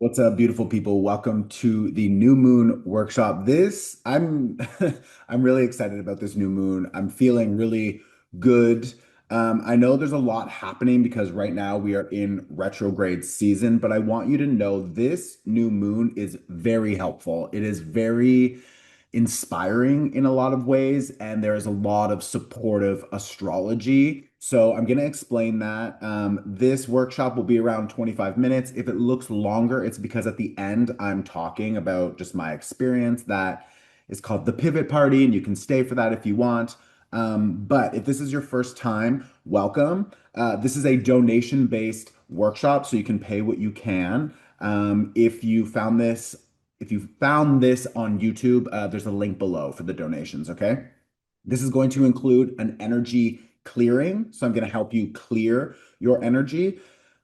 What's up, beautiful people? Welcome to the new moon workshop. This I'm I'm really excited about this new moon. I'm feeling really good. I know there's a lot happening because right now we are in retrograde season, but I want you to know this new moon is very helpful. It is very inspiring in a lot of ways, and there is a lot of supportive astrology. So I'm going to explain that. This workshop will be around 25 minutes. If it looks longer, it's because at the end I'm talking about just my experience. That is called the pivot party, and you can stay for that if you want. But if this is your first time, welcome. This is a donation-based workshop, so you can pay what you can. If you found this on YouTube, there's a link below for the donations, okay? This is going to include an energy clearing. So I'm going to help you clear your energy.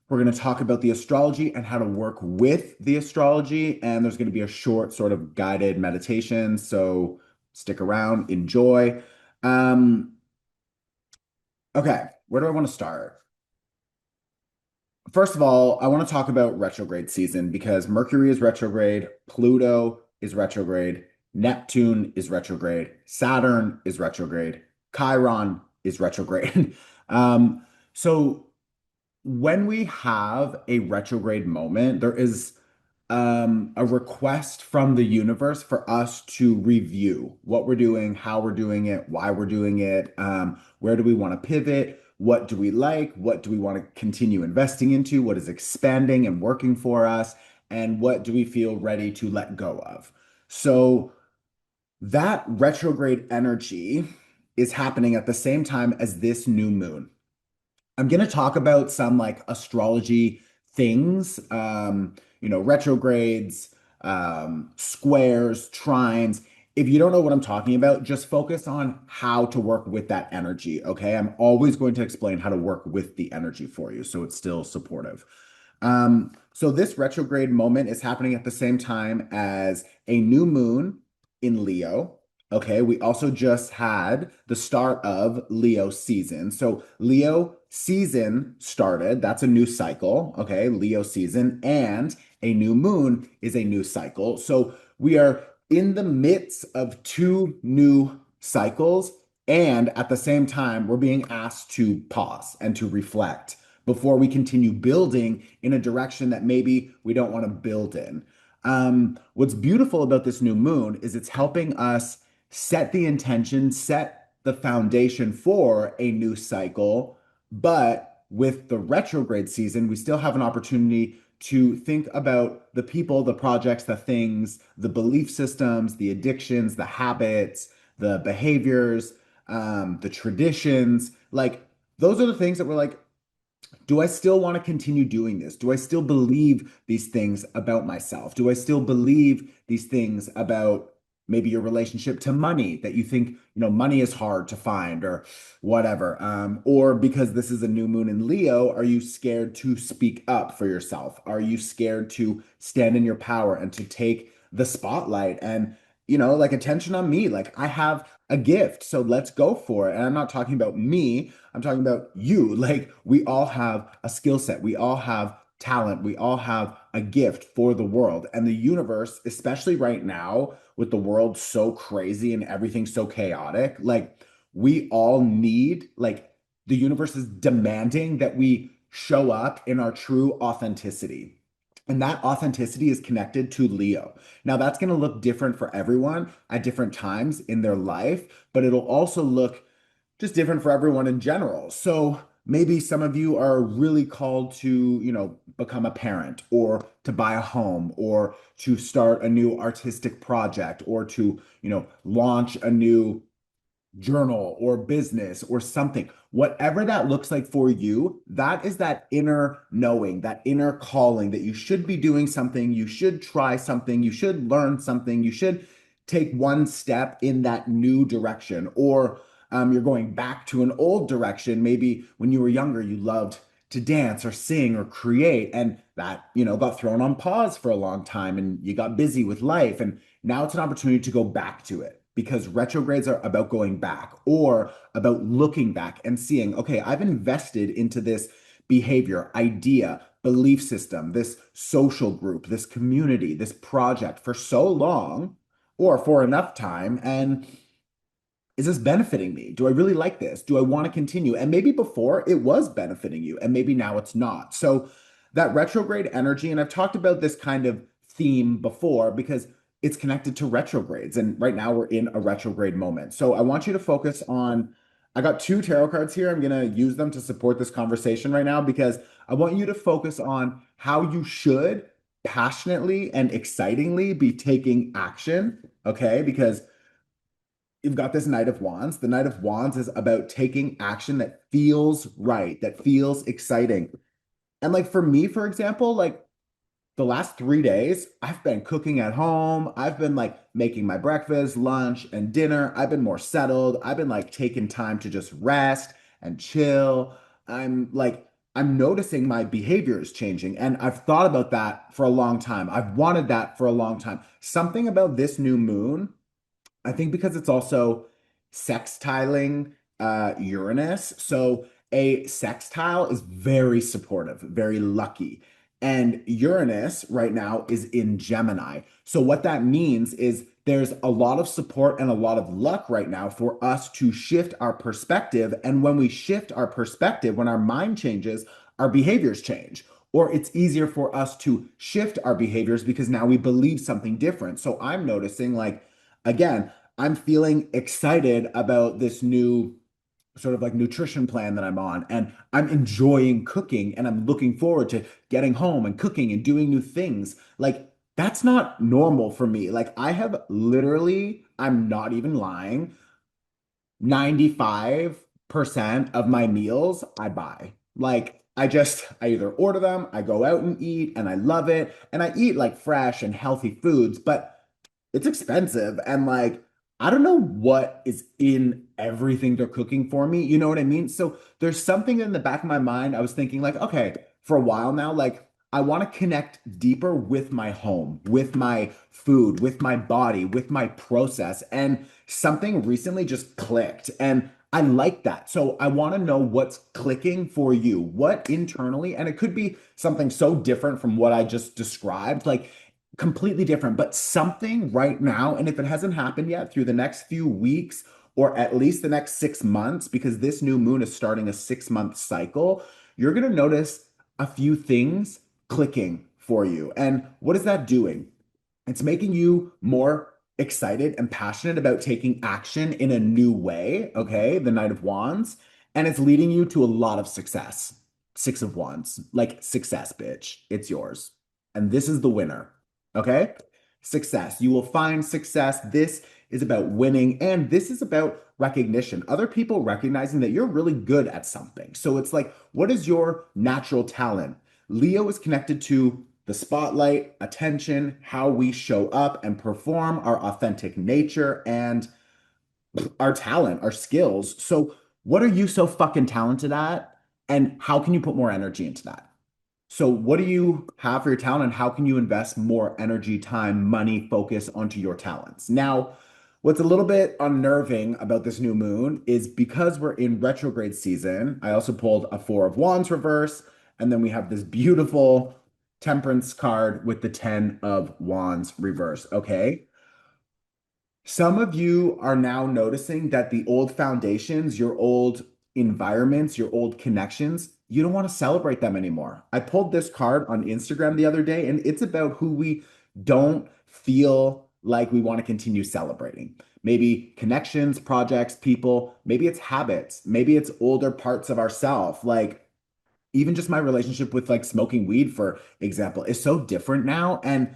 We're going to talk about the astrology and how to work with the astrology. And there's going to be a short sort of guided meditation. So stick around, enjoy. Um, okay, where do I want to start? First of all, I want to talk about retrograde season because Mercury is retrograde, Pluto is retrograde, Neptune is retrograde, Saturn is retrograde, Chiron is retrograde. Um, so when we have a retrograde moment, there is a request from the universe for us to review what we're doing, how we're doing it, why we're doing it, where do we want to pivot, what do we like, what do we want to continue investing into, what is expanding and working for us, and what do we feel ready to let go of. So that retrograde energy is happening at the same time as this new moon. I'm going to talk about some like astrology things, retrogrades, squares, trines. If you don't know what I'm talking about, just focus on how to work with that energy. Okay. I'm always going to explain how to work with the energy for you so it's still supportive. So this retrograde moment is happening at the same time as a new moon in Leo. Okay, we also just had the start of Leo season. So Leo season started. That's a new cycle. Okay, Leo season and a new moon is a new cycle. So we are in the midst of two new cycles. And at the same time, we're being asked to pause and to reflect before we continue building in a direction that maybe we don't want to build in. What's beautiful about this new moon is it's helping us set the intention, set the foundation for a new cycle. But with the retrograde season, we still have an opportunity to think about the people, the projects, the things, the belief systems, the addictions, the habits, the behaviors, the traditions. Like, those are the things that we're like, do I still want to continue doing this? Do I still believe these things about myself? Do I still believe these things about maybe your relationship to money that you think, money is hard to find or whatever? Or because this is a new moon in Leo, are you scared to speak up for yourself? Are you scared to stand in your power and to take the spotlight and, like attention on me? Like I have a gift, so let's go for it. And I'm not talking about me. I'm talking about you. Like, we all have a skill set, we all have talent, we all have a gift for the world. And the universe, especially right now, with the world so crazy and everything so chaotic, like, we all need, like, the universe is demanding that we show up in our true authenticity. And that authenticity is connected to Leo. Now, that's going to look different for everyone at different times in their life, but it'll also look just different for everyone in general. So maybe some of you are really called to, become a parent or to buy a home or to start a new artistic project or to, launch a new journal or business or something. Whatever that looks like for you, that is that inner knowing, that inner calling that you should be doing something, you should try something, you should learn something, you should take one step in that new direction. Or you're going back to an old direction. Maybe when you were younger, you loved to dance or sing or create, and that, got thrown on pause for a long time and you got busy with life. And now it's an opportunity to go back to it because retrogrades are about going back or about looking back and seeing, okay, I've invested into this behavior, idea, belief system, this social group, this community, this project for so long or for enough time? And is this benefiting me? Do I really like this? Do I want to continue? And maybe before it was benefiting you, and maybe now it's not. So that retrograde energy, and I've talked about this kind of theme before because it's connected to retrogrades. And right now we're in a retrograde moment. So I want you to focus on, I got two tarot cards here. I'm going to use them to support this conversation right now because I want you to focus on how you should passionately and excitingly be taking action. Okay. Because you've got this Knight of Wands. The Knight of Wands is about taking action that feels right, that feels exciting. And like for me, for example, like the last 3 days, I've been cooking at home. I've been like making my breakfast, lunch, and dinner. I've been more settled. I've been like taking time to just rest and chill. I'm noticing my behavior is changing. And I've thought about that for a long time. I've wanted that for a long time. Something about this new moon, I think because it's also sextiling Uranus. So a sextile is very supportive, very lucky. And Uranus right now is in Gemini. So what that means is there's a lot of support and a lot of luck right now for us to shift our perspective. And when we shift our perspective, when our mind changes, our behaviors change. Or it's easier for us to shift our behaviors because now we believe something different. So I'm noticing like, again, I'm feeling excited about this new sort of like nutrition plan that I'm on, and I'm enjoying cooking and I'm looking forward to getting home and cooking and doing new things. Like, that's not normal for me. Like, I have literally, I'm not even lying, 95% of my meals I buy. Like, I either order them, I go out and eat, and I love it. And I eat like fresh and healthy foods, but it's expensive. And like, I don't know what is in everything they're cooking for me. You know what I mean? So there's something in the back of my mind. I was thinking, like, okay, for a while now, like, I want to connect deeper with my home, with my food, with my body, with my process. And something recently just clicked. And I like that. So I want to know what's clicking for you, what internally, and it could be something so different from what I just described. Like, completely different, but something right now, and if it hasn't happened yet, through the next few weeks or at least the next 6 months, because this new moon is starting a 6 month cycle, you're going to notice a few things clicking for you. And what is that doing? It's making you more excited and passionate about taking action in a new way. Okay. The Knight of Wands. And it's leading you to a lot of success. Six of Wands, like success, bitch. It's yours. And this is the winner. Okay. Success. You will find success. This is about winning, and this is about recognition. Other people recognizing that you're really good at something. So it's like, what is your natural talent? Leo is connected to the spotlight, attention, how we show up and perform, our authentic nature, and our talent, our skills. So, what are you so fucking talented at? And how can you put more energy into that? So, what do you have for your talent, and how can you invest more energy, time, money, focus onto your talents? Now, what's a little bit unnerving about this new moon is because we're in retrograde season. I also pulled a Four of Wands reverse, and then we have this beautiful Temperance card with the Ten of Wands reverse. Okay. Some of you are now noticing that the old foundations, your old environments, your old connections, you don't want to celebrate them anymore. I pulled this card on Instagram the other day, and it's about who we don't feel like we want to continue celebrating. Maybe connections, projects, people, maybe it's habits, maybe it's older parts of ourself. Like even just my relationship with like smoking weed, for example, is so different now. And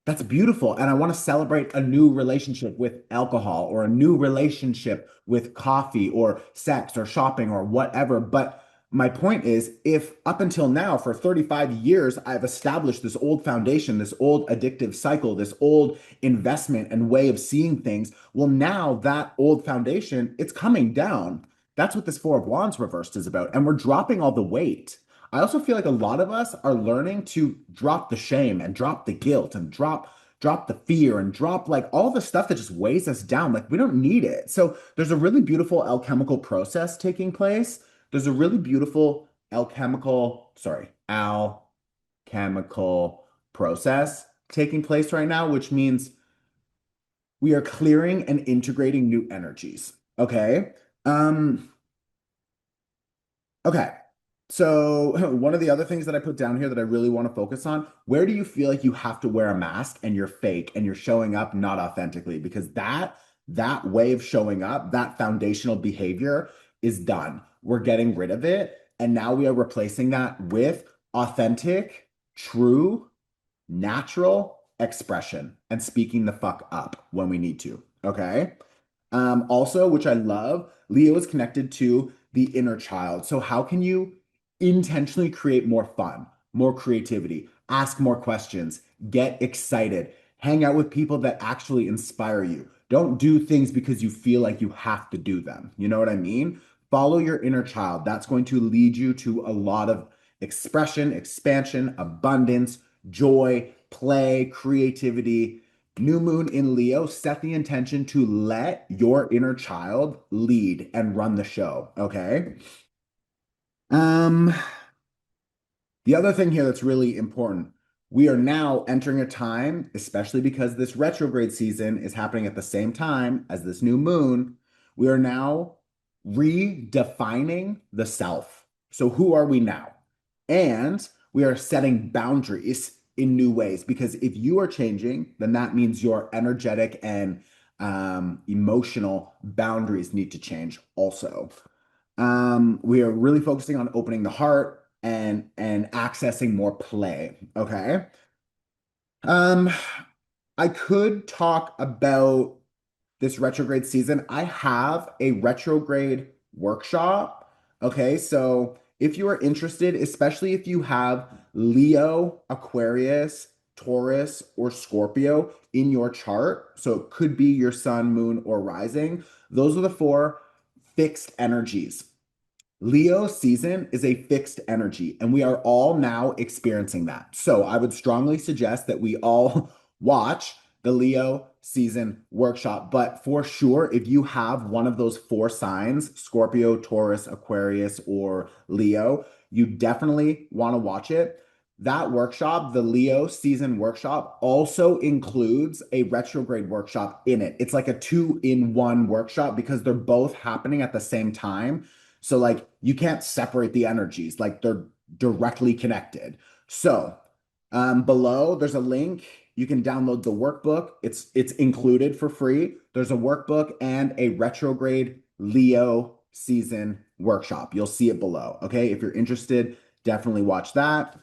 that's beautiful. And I want to celebrate a new relationship with alcohol or a new relationship with coffee or sex or shopping or whatever. But my point is, if up until now, for 35 years, I've established this old foundation, this old addictive cycle, this old investment and way of seeing things, well, now that old foundation, it's coming down. That's what this Four of Wands reversed is about. And we're dropping all the weight. I also feel like a lot of us are learning to drop the shame and drop the guilt and drop the fear and drop like all the stuff that just weighs us down. Like we don't need it. So there's a really beautiful alchemical process taking place. There's a really beautiful alchemical, sorry, alchemical process taking place right now, which means we are clearing and integrating new energies. Okay. Um, okay. So one of the other things that I put down here that I really want to focus on, where do you feel like you have to wear a mask and you're fake and you're showing up not authentically? Because that way of showing up, that foundational behavior is done. We're getting rid of it. And now we are replacing that with authentic, true, natural expression and speaking the fuck up when we need to. Okay. Also, which I love, Leo is connected to the inner child. So, how can you intentionally create more fun, more creativity, ask more questions, get excited, hang out with people that actually inspire you? Don't do things because you feel like you have to do them. You know what I mean? Follow your inner child. That's going to lead you to a lot of expression, expansion, abundance, joy, play, creativity. New moon in Leo, set the intention to let your inner child lead and run the show. Okay. Um, the other thing here that's really important, we are now entering a time, especially because this retrograde season is happening at the same time as this new moon, we are now redefining the self. So, who are we now? And we are setting boundaries in new ways because if you are changing, then that means your energetic and emotional boundaries need to change also. We are really focusing on opening the heart and accessing more play. Okay. Um, I could talk about this retrograde season. I have a retrograde workshop. Okay, so if you are interested, especially if you have Leo, Aquarius, Taurus, or Scorpio in your chart, so it could be your sun, moon, or rising, those are the four fixed energies. Leo season is a fixed energy, and we are all now experiencing that. So I would strongly suggest that we all watch the Leo season workshop. But for sure, if you have one of those four signs, Scorpio, Taurus, Aquarius, or Leo, you definitely want to watch it. That workshop, the Leo season workshop, also includes a retrograde workshop in it. It's like a two-in-one workshop because they're both happening at the same time. So like you can't separate the energies, like they're directly connected. So below there's a link. You can download the workbook. It's included for free. There's a workbook and a retrograde Leo season workshop. You'll see it below. Okay. If you're interested, definitely watch that.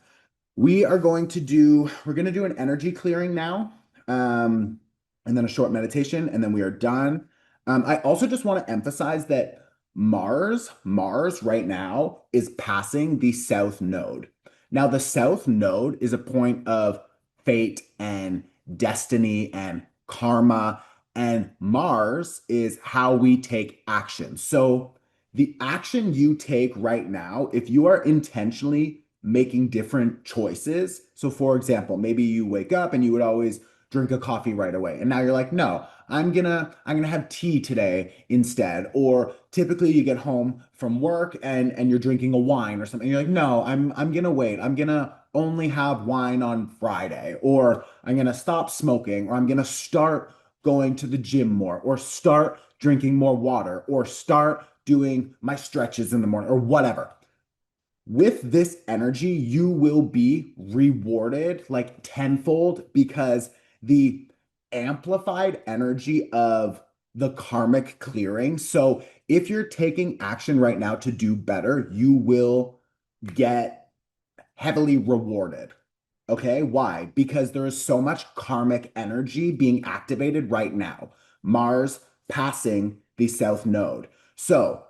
We're going to do an energy clearing now, and then a short meditation, and then we are done. I also just want to emphasize that Mars right now is passing the South Node. Now, the South Node is a point of fate and destiny and karma, and Mars is how we take action. So, the action you take right now, if you are intentionally making different choices. So, for example, maybe you wake up and you would always drink a coffee right away. And now you're like, no, I'm gonna have tea today instead. Or typically you get home from work and you're drinking a wine or something. You're like, no, I'm gonna wait. I'm gonna only have wine on Friday, or I'm gonna stop smoking, or I'm gonna start going to the gym more, or start drinking more water, or start doing my stretches in the morning, or whatever. With this energy, you will be rewarded like tenfold because the amplified energy of the karmic clearing. So, if you're taking action right now to do better, you will get heavily rewarded. Okay, why? Because there is so much karmic energy being activated right now. Mars passing the South Node. So,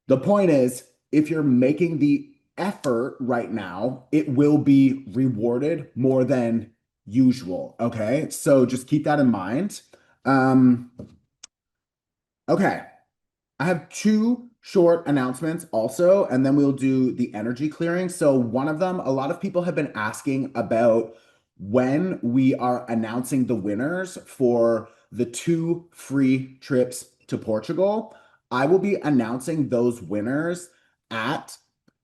the point is, if you're making the effort right now, it will be rewarded more than usual. Okay. So just keep that in mind. Um, okay. I have two short announcements also, and then we'll do the energy clearing. So, one of them, a lot of people have been asking about when we are announcing the winners for the two free trips to Portugal. I will be announcing those winners at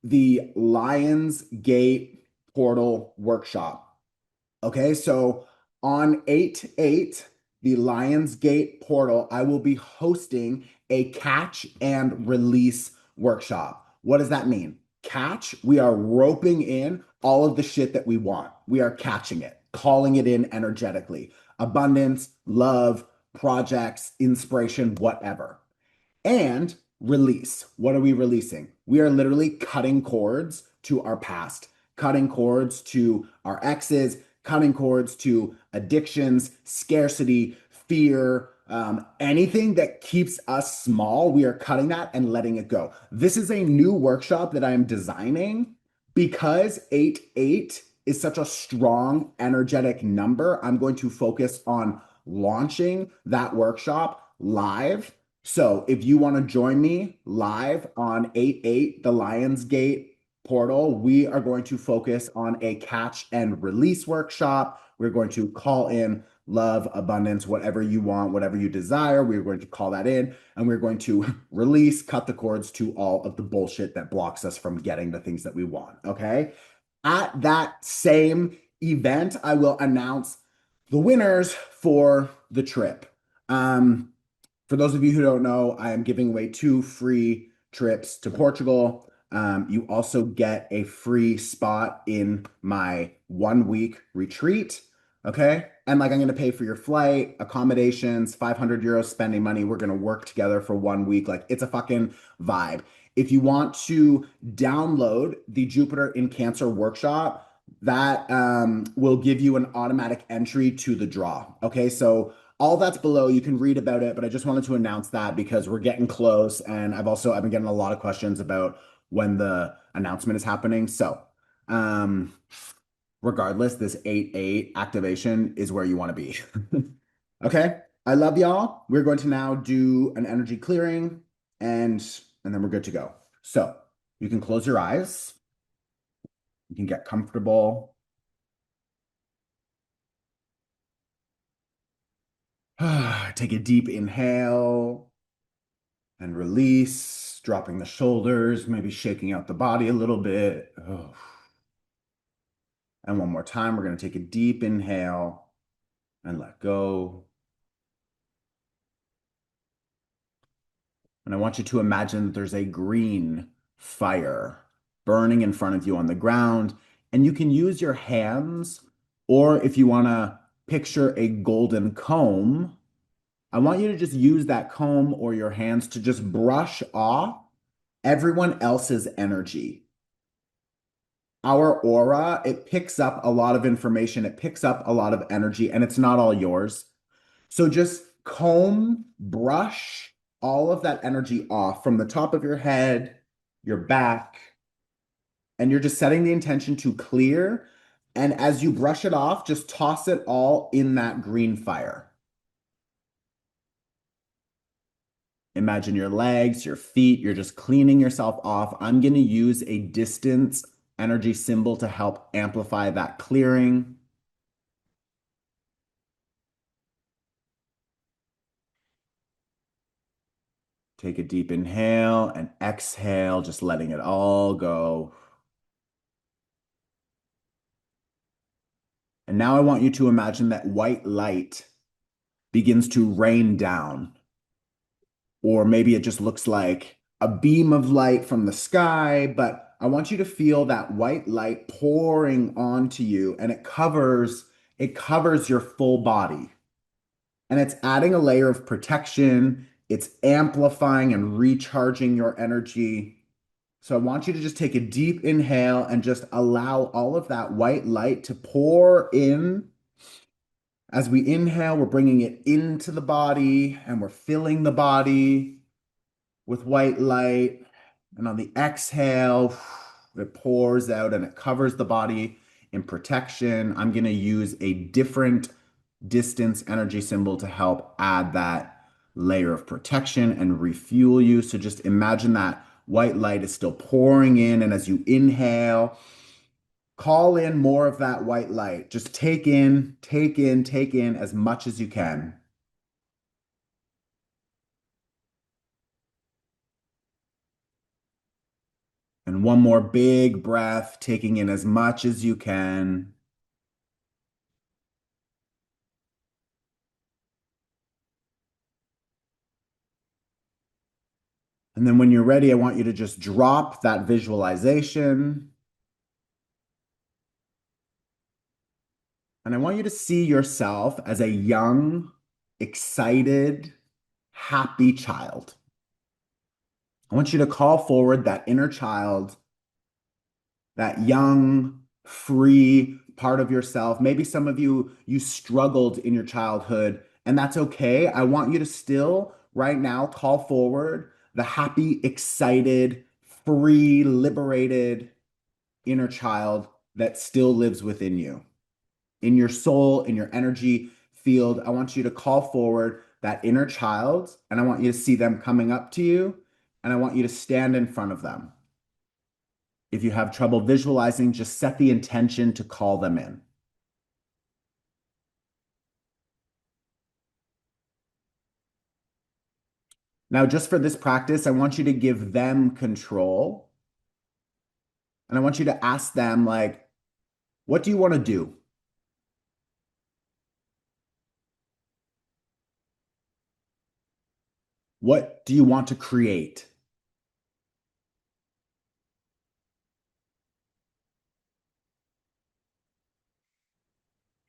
the Lionsgate portal workshop. Okay, so on 8/8, the Lionsgate portal, I will be hosting a catch and release workshop. What does that mean? Catch, we are roping in all of the shit that we want. We are catching it, calling it in energetically. Abundance, love, projects, inspiration, whatever. And release. What are we releasing? We are literally cutting cords to our past, cutting cords to our exes, cutting cords to addictions, scarcity, fear, anything that keeps us small. We are cutting that and letting it go. This is a new workshop that I am designing because 8/8 is such a strong energetic number. I'm going to focus on launching that workshop live. So if you want to join me live on 8/8, the Lionsgate portal, we are going to focus on a catch and release workshop. We're going to call in love, abundance, whatever you want, whatever you desire. We're going to call that in and we're going to release, cut the cords to all of the bullshit that blocks us from getting the things that we want. Okay. At that same event, I will announce the winners for the trip. For those of you who don't know, I am giving away 2 free trips to Portugal. You also get a free spot in my 1 week retreat. Okay. And like, I'm going to pay for your flight, accommodations, 500 euros spending money. We're going to work together for 1 week. Like, it's a fucking vibe. If you want to download the Jupiter in Cancer workshop, that will give you an automatic entry to the draw. Okay. So all that's below. You can read about it, but I just wanted to announce that because we're getting close. And I've been getting a lot of questions about when the announcement is happening. So, regardless, this 8/8 activation is where you want to be. Okay. I love y'all. We're going to now do an energy clearing and then we're good to go. So you can close your eyes. You can get comfortable. Take a deep inhale and release, dropping the shoulders, maybe shaking out the body a little bit. Oh. And one more time, we're going to take a deep inhale and let go. And I want you to imagine that there's a green fire burning in front of you on the ground. And you can use your hands, or if you want to picture a golden comb, I want you to just use that comb or your hands to just brush off everyone else's energy. Our aura, it picks up a lot of information, it picks up a lot of energy, and it's not all yours. So just comb, brush all of that energy off from the top of your head, your back, and you're just setting the intention to clear. And as you brush it off, just toss it all in that green fire. Imagine your legs, your feet, you're just cleaning yourself off. I'm going to use a distance energy symbol to help amplify that clearing. Take a deep inhale and exhale, just letting it all go. And now I want you to imagine that white light begins to rain down. Or maybe it just looks like a beam of light from the sky, but I want you to feel that white light pouring onto you and it covers your full body. And it's adding a layer of protection. It's amplifying and recharging your energy. So I want you to just take a deep inhale and just allow all of that white light to pour in. As we inhale, we're bringing it into the body and we're filling the body with white light. And on the exhale, it pours out and it covers the body in protection. I'm going to use a different distance energy symbol to help add that layer of protection and refuel you. So just imagine that white light is still pouring in. And as you inhale, call in more of that white light. Just take in as much as you can. And one more big breath, taking in as much as you can. And then when you're ready, I want you to just drop that visualization. And I want you to see yourself as a young, excited, happy child. I want you to call forward that inner child, that young, free part of yourself. Maybe some of you struggled in your childhood, and that's okay. I want you to still, right now, call forward the happy, excited, free, liberated inner child that still lives within you. In your soul, in your energy field, I want you to call forward that inner child, and I want you to see them coming up to you, and I want you to stand in front of them. If you have trouble visualizing, just set the intention to call them in. Now, just for this practice, I want you to give them control. And I want you to ask them, like, what do you want to do? What do you want to create?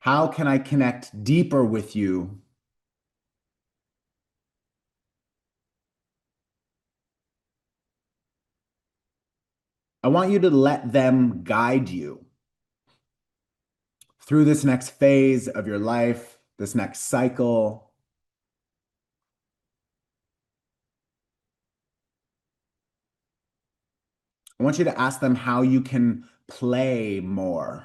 How can I connect deeper with you? I want you to let them guide you through this next phase of your life, this next cycle. I want you to ask them how you can play more.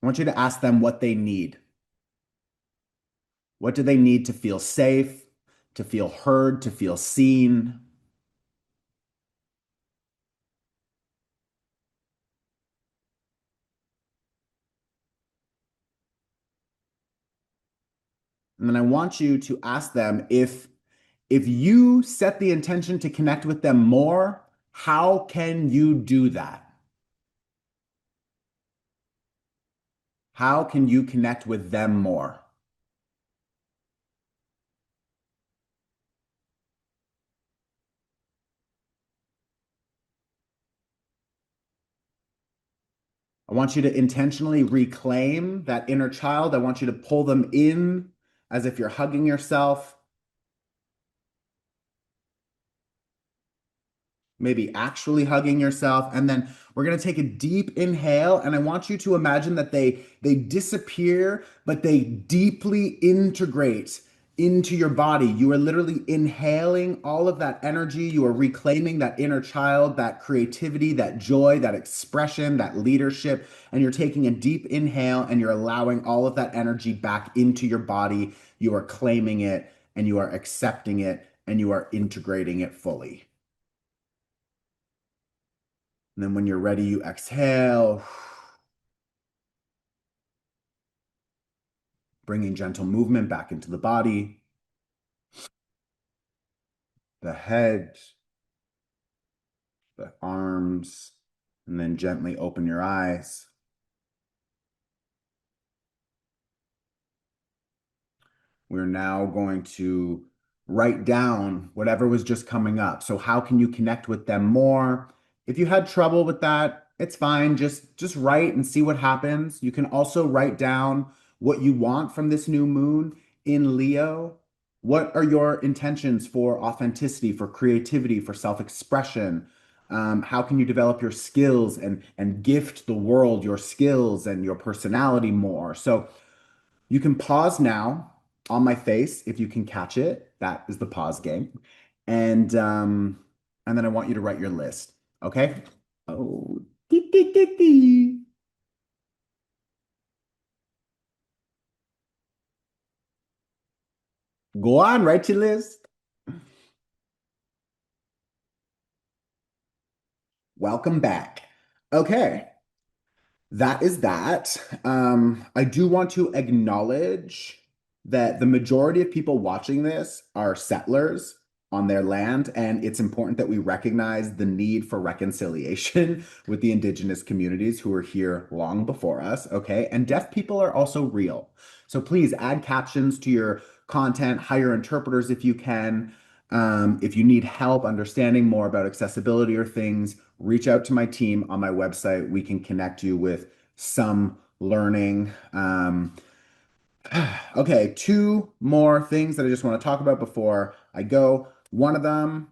I want you to ask them what they need. What do they need to feel safe, to feel heard, to feel seen? And then I want you to ask them if you set the intention to connect with them more, how can you do that? How can you connect with them more? I want you to intentionally reclaim that inner child. I want you to pull them in as if you're hugging yourself. Maybe actually hugging yourself. And then we're going to take a deep inhale, and I want you to imagine that they disappear, but they deeply integrate into your body. You are literally inhaling all of that energy. You are reclaiming that inner child, that creativity, that joy, that expression, that leadership, and you're taking a deep inhale and you're allowing all of that energy back into your body. You are claiming it and you are accepting it and you are integrating it fully. And then when you're ready, you exhale, bringing gentle movement back into the body, the head, the arms, and then gently open your eyes. We're now going to write down whatever was just coming up. So how can you connect with them more? If you had trouble with that, it's fine. Just write and see what happens. You can also write down what you want from this new moon in Leo. What are your intentions for authenticity, for creativity, for self-expression? How can you develop your skills and gift the world your skills and your personality more? So you can pause now on my face if you can catch it. That is the pause game. And then I want you to write your list. Okay? Oh, dee, dee, dee, dee. Go on, write your list. Welcome back. Okay, that is that. I do want to acknowledge that the majority of people watching this are settlers on their land, and it's important that we recognize the need for reconciliation with the indigenous communities who were here long before us, okay? And deaf people are also real. So please add captions to your content, hire interpreters if you can. If you need help understanding more about accessibility or things, reach out to my team on my website. We can connect you with some learning. Okay, two more things that I just want to talk about before I go. One of them,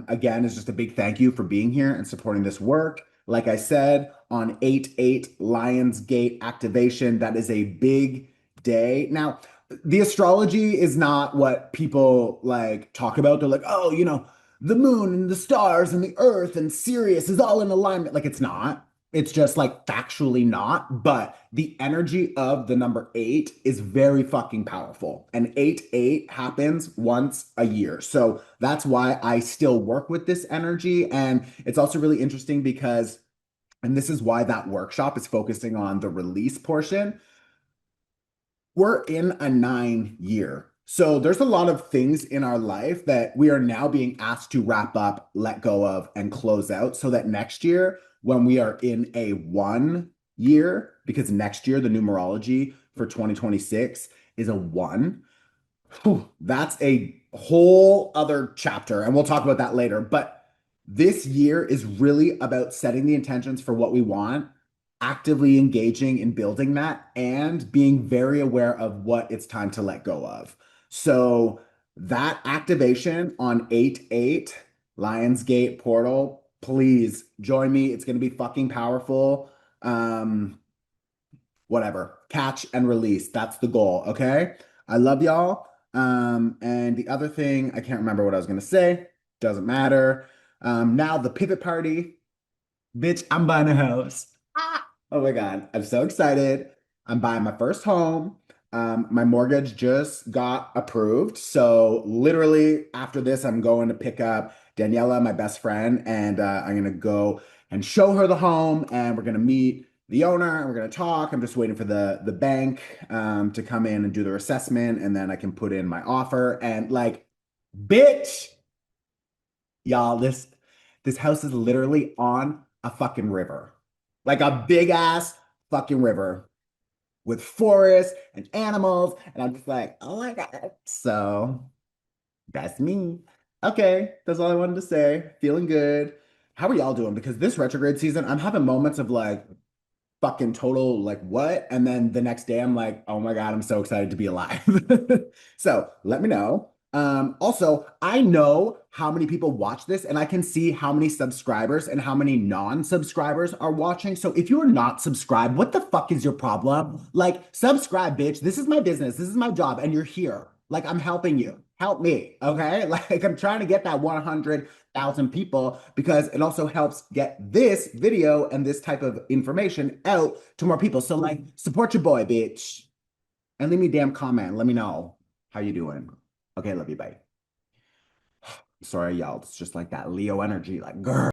again, is just a big thank you for being here and supporting this work. Like I said, on 8/8 Lionsgate activation, that is a big day. Now, the astrology is not what people like talk about. They're like, oh, the moon and the stars and the earth and Sirius is all in alignment. Like, it's not. It's just like factually not, but the energy of the number eight is very fucking powerful. And 8/8 happens once a year. So that's why I still work with this energy. And it's also really interesting because, and this is why that workshop is focusing on the release portion. We're in a 9 year. So there's a lot of things in our life that we are now being asked to wrap up, let go of, and close out so that next year, when we are in a 1 year, because next year, the numerology for 2026 is a one. Whew, that's a whole other chapter, and we'll talk about that later. But this year is really about setting the intentions for what we want, actively engaging in building that, and being very aware of what it's time to let go of. So that activation on 8/8 Lionsgate portal, please join me. It's going to be fucking powerful. Whatever, catch and release. That's the goal. Okay. I love y'all. And the other thing, I can't remember what I was going to say. Doesn't matter. Now the pivot party. Bitch, I'm buying a house. Oh my God, I'm so excited. I'm buying my first home. My mortgage just got approved. So literally after this, I'm going to pick up Daniela, my best friend, and I'm gonna go and show her the home, and we're gonna meet the owner, and we're gonna talk. I'm just waiting for the bank to come in and do their assessment, and then I can put in my offer. And like, bitch, y'all, this house is literally on a fucking river, like a big ass fucking river with forests and animals. And I'm just like, oh my God. So that's me. Okay, that's all I wanted to say. Feeling good. How are y'all doing? Because this retrograde season, I'm having moments of like, fucking total like what? And then the next day I'm like, oh my God, I'm so excited to be alive. So let me know. Also, I know how many people watch this and I can see how many subscribers and how many non-subscribers are watching. So if you're not subscribed, what the fuck is your problem? Like, subscribe, bitch. This is my business. This is my job. And you're here. Like, I'm helping you. Help me. Okay. Like, I'm trying to get that 100,000 people because it also helps get this video and this type of information out to more people. So like support your boy, bitch. And leave me a damn comment. Let me know how you doing. Okay, love you. Bye. Sorry, y'all. It's just like that Leo energy. Like, girl.